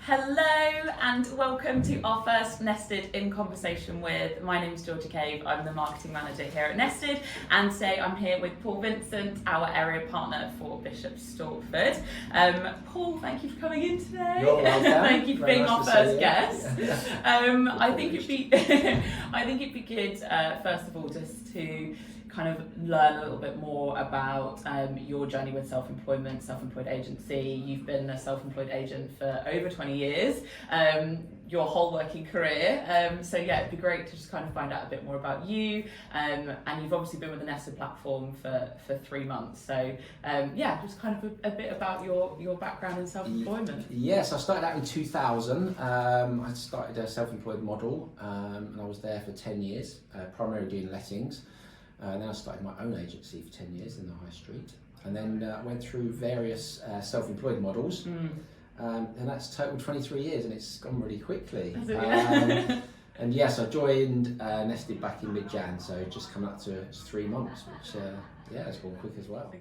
Hello and welcome to our first Nested in Conversation with. My name is Georgia Cave, I'm the marketing manager here at Nested, and today I'm here with Paul Vincent, our area partner for Bishop Stortford. Paul, thank you for coming in today. You're welcome. Thank you for being our first guest. I think it'd be good, first of all, just to kind of learn a little bit more about your journey with self-employed agency. You've been a self-employed agent for over 20 years, your whole working career. So yeah, it'd be great to just kind of find out a bit more about you. And you've obviously been with the Nested platform for 3 months. So yeah, just kind of a bit about your background in self-employment. Yes, I started out in 2000. I started a self-employed model and I was there for 10 years, primarily doing lettings. Then I started my own agency for 10 years in the high street, and then I went through various self-employed models, and that's total 23 years, and it's gone really quickly. And yes, I joined Nested back in mid-Jan, so just coming up to 3 months, which yeah, it's gone quick as well.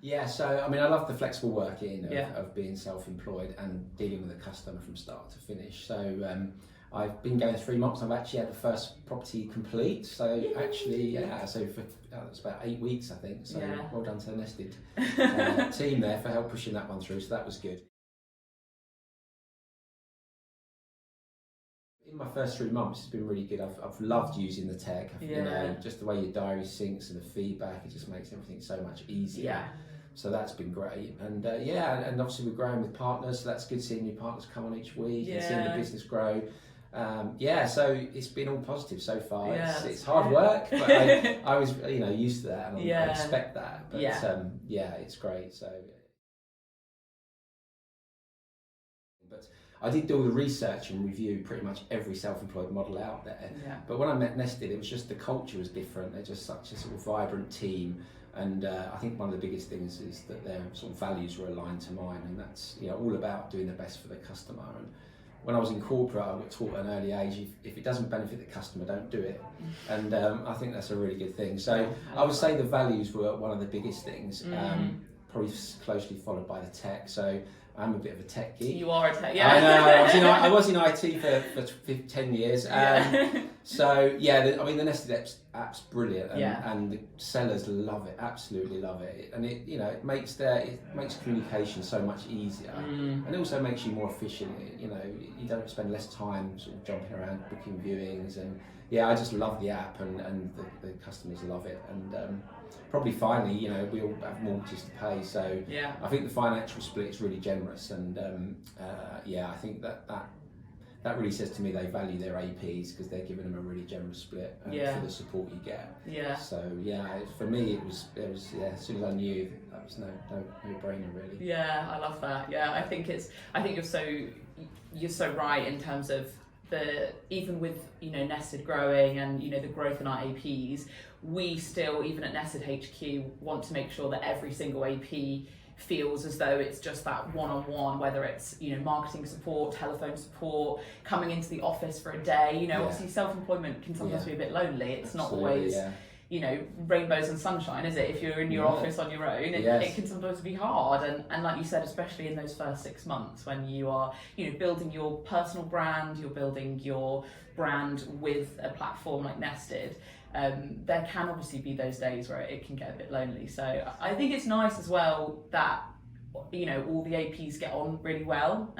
Yeah, so I mean, I love the flexible working of being self-employed and dealing with a customer from start to finish. So I've been going 3 months. I've actually had the first property complete. So actually, yeah, so for it's about 8 weeks, I think. So well done to the Nested team there for help pushing that one through. So that was good. In my first 3 months, it's been really good. I've loved using the tech. You know, just the way your diary syncs and the feedback, it just makes everything so much easier. Yeah. So that's been great, and yeah, and obviously we're growing with partners, so that's good seeing new partners come on each week and seeing the business grow. Yeah, so it's been all positive so far. It's hard work, but I was used to that, and I expect that. But yeah, it's great. So, but I did do all the research and review pretty much every self-employed model out there. Yeah. But when I met Nested, it was just the culture was different. They're just such a sort of vibrant team. And I think one of the biggest things is that their sort of values were aligned to mine, and that's all about doing the best for the customer. And when I was in corporate, I got taught at an early age, if it doesn't benefit the customer, don't do it. And I think that's a really good thing. So I would say the values were one of the biggest things, probably closely followed by the tech. So I'm a bit of a tech geek. You are a tech, yeah. I know. I was in IT for 10 years. So yeah, I mean the Nested app's brilliant, and the sellers love it, absolutely love it, and it makes communication so much easier, and it also makes you more efficient. You don't spend less time sort of jumping around booking viewings, and yeah, I just love the app, and the customers love it, and probably finally, we all have mortgages to pay, so I think the financial split is really generous, and I think that really says to me they value their APs because they're giving them a really generous split for the support you get. Yeah. So yeah, for me it was as soon as I knew, that was no brainer really. Yeah, I love that. Yeah, I think you're so right in terms of even with Nested growing and the growth in our APs, we still, even at Nested HQ, want to make sure that every single AP feels as though it's just that one-on-one, whether it's marketing support, telephone support, coming into the office for a day. Obviously self-employment can sometimes be a bit lonely. It's not always rainbows and sunshine, is it? If you're in your office on your own, it can sometimes be hard, and like you said, especially in those first 6 months when you are building your personal brand, you're building your brand with a platform like Nested. There can obviously be those days where it can get a bit lonely. So I think it's nice as well that all the APs get on really well.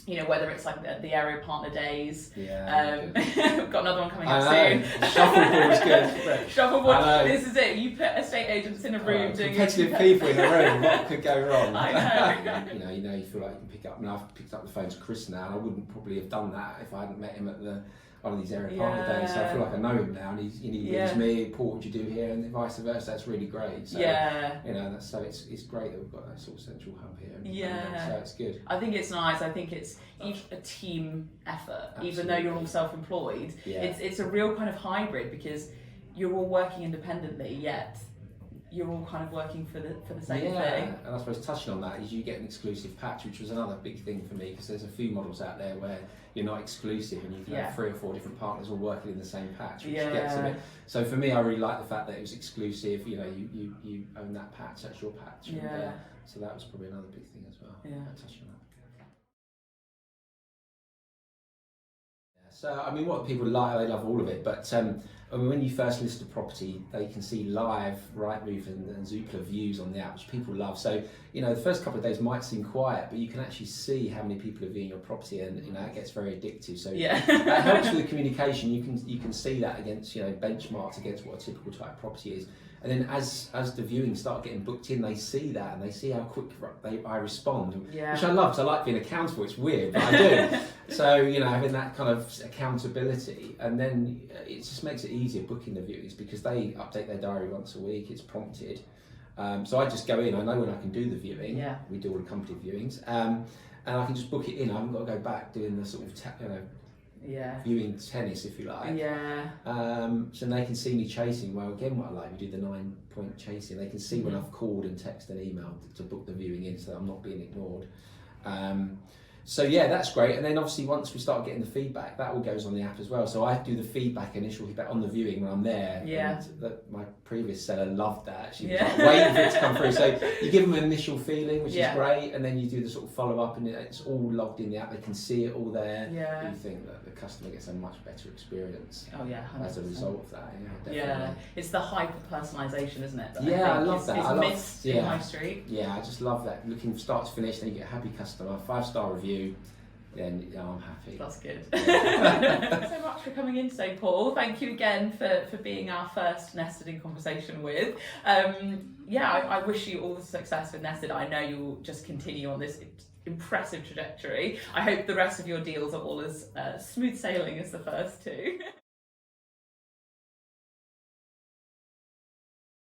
Whether it's like the area partner days. We've got another one coming up soon. Shuffleboard is good. Shuffleboard. This is it. You put estate agents in a room doing competitive people in a room. What could go wrong? I know. You feel like you can pick up. I mean, I've picked up the phone to Chris now, and I wouldn't probably have done that if I hadn't met him at one of these area partner days. So I feel like I know him now, and he rings me, Paul, what do you do here, and vice versa. That's really great. So, it's great that we've got that sort of central hub here. So it's good. I think it's nice. I think it's a team effort, even though you're all self-employed. It's a real kind of hybrid because you're all working independently, yet you're all kind of working for the same thing. And I suppose touching on that is you get an exclusive patch, which was another big thing for me, because there's a few models out there where you're not exclusive and you can have 3 or 4 different partners all working in the same patch, which gets a bit. So for me, I really like the fact that it was exclusive. You know, you own that patch, that's your patch. And, so that was probably another big thing as well. Touching on that. So, I mean, what people like, they love all of it, but I mean, when you first list a property, they can see live Rightmove and Zoopla views on the app, which people love. So, you know, the first couple of days might seem quiet, but you can actually see how many people are viewing your property, and, you know, it gets very addictive. So that helps with the communication. You can see that against, you know, benchmarks against what a typical type property is. And then as the viewings start getting booked in, they see that, and they see how quick I respond, which I love, because I like being accountable. It's weird, but I do. So, you know, having that kind of accountability, and then it just makes it easier booking the viewings, because they update their diary once a week, it's prompted. So I just go in, I know when I can do the viewing, we do all the company viewings, and I can just book it in. I haven't got to go back doing the sort of, viewing tennis, if you like. So they can see me chasing. Well, again, what I like, we do the 9-point chasing. They can see when I've called and texted and emailed to book the viewing in, so I'm not being ignored. So yeah, that's great. And then obviously once we start getting the feedback, that all goes on the app as well. So I do the initial feedback on the viewing when I'm there. And my previous seller loved that. She was like waiting for it to come through. So you give them an initial feeling, which is great, and then you do the sort of follow up, and it's all logged in the app. They can see it all there. You think that the customer gets a much better experience. 100%. As a result of that. Definitely. It's the hyper personalisation, isn't it? I love that. It's missed in High Street. I just love that. Looking from start to finish, then you get a happy customer, 5-star review. Then I'm happy. That's good. Thanks so much for coming in today, Paul. Thank you again for being our first Nested in conversation with. I wish you all the success with Nested. I know you'll just continue on this impressive trajectory. I hope the rest of your deals are all as smooth sailing as the first two.